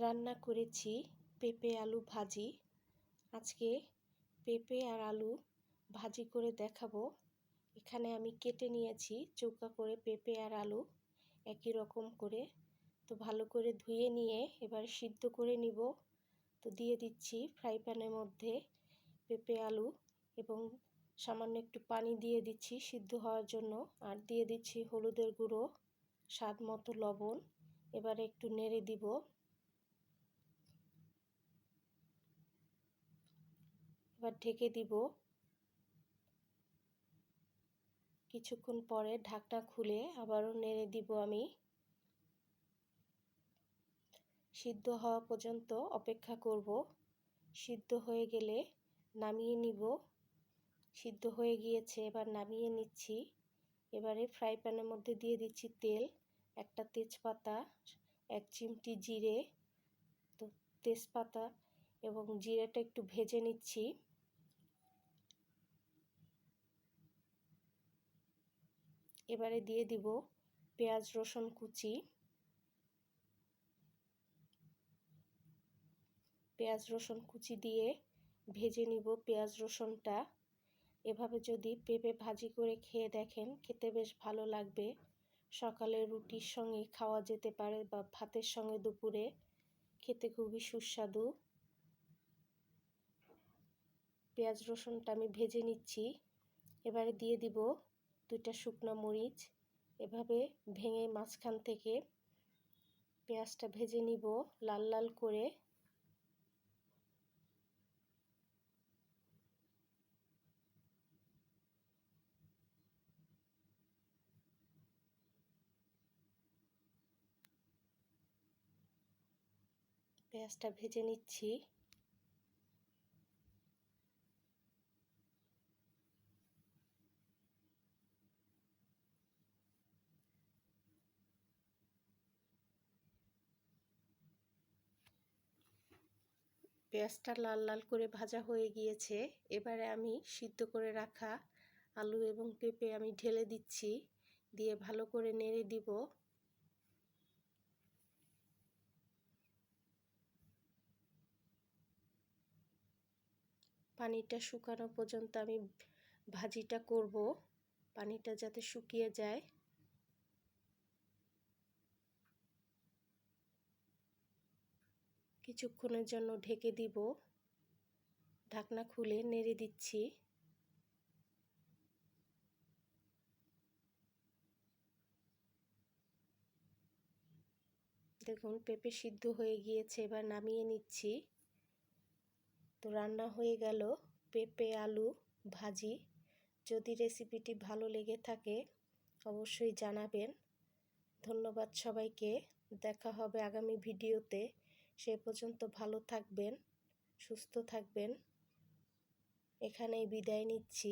রান্না করেছি পেঁপে আলু ভাজি। আজকে পেঁপে আর আলু ভাজি করে দেখাবো। এখানে আমি কেটে নিয়েছি চৌকা করে পেঁপে আর আলু একই রকম করে। তো ভালো করে ধুয়ে নিয়ে এবার সিদ্ধ করে নিব। তো দিয়ে দিচ্ছি ফ্রাই প্যানের মধ্যে পেঁপে আলু এবং সামান্য একটু পানি দিয়ে দিচ্ছি সিদ্ধ হওয়ার জন্য। আর দিয়ে দিচ্ছি হলুদের গুঁড়ো, স্বাদ মতো লবণ। এবারে একটু নেড়ে দিব। এবার ঢেকে দিব। কিছুক্ষণ পরে ঢাকনা খুলে আবারও নেড়ে দিব। আমি সিদ্ধ হওয়া পর্যন্ত অপেক্ষা করব। সিদ্ধ হয়ে গেলে নামিয়ে নিব। সিদ্ধ হয়ে গিয়েছে, এবার নামিয়ে নিচ্ছি। এবারে ফ্রাই প্যানের মধ্যে দিয়ে দিচ্ছি তেল, একটা তেজপাতা, 1 চিমটি জিরে। তো তেজপাতা এবং জিরেটা একটু ভেজে নিচ্ছি। এবারে দিয়ে দিব পেঁয়াজ রসুন কুচি। পেঁয়াজ রসুন কুচি দিয়ে ভেজে নিব পেঁয়াজ রসুনটা। এভাবে যদি পেঁপে ভাজি করে খেয়ে দেখেন, খেতে বেশ ভালো লাগবে। সকালে রুটির সঙ্গে খাওয়া যেতে পারে বা ভাতের সঙ্গে দুপুরে খেতে খুবই সুস্বাদু। পেঁয়াজ রসুনটা আমি ভেজে নিচ্ছি। এবারে দিয়ে দিব 2টা শুকনো মরিচ। এভাবে ভেঙে মাঝখান থেকে পেঁয়াজটা ভেজে নিব লাল লাল করে। পেঁয়াজটা ভেজে নিচ্ছি। পেঁয়াজটা লাল লাল করে ভাজা হয়ে গিয়েছে। এবারে আমি সিদ্ধ করে রাখা আলু এবং পেঁপে আমি ঢেলে দিচ্ছি। দিয়ে ভালো করে নেড়ে দিব। পানিটা শুকানো পর্যন্ত আমি ভাজিটা করব, পানিটা যাতে শুকিয়ে যায়। কিছুক্ষণের জন্য ঢেকে দিব। ঢাকনা খুলে নেড়ে দিচ্ছি। দেখুন পেঁপে সিদ্ধ হয়ে গিয়েছে, এবার নামিয়ে নিচ্ছি। তো রান্না হয়ে গেল পেঁপে আলু ভাজি। যদি রেসিপিটি ভালো লেগে থাকে অবশ্যই জানাবেন। ধন্যবাদ সবাইকে। দেখা হবে আগামী ভিডিওতে। সে পর্যন্ত ভালো থাকবেন, সুস্থ থাকবেন। এখানেই বিদায় নিচ্ছি।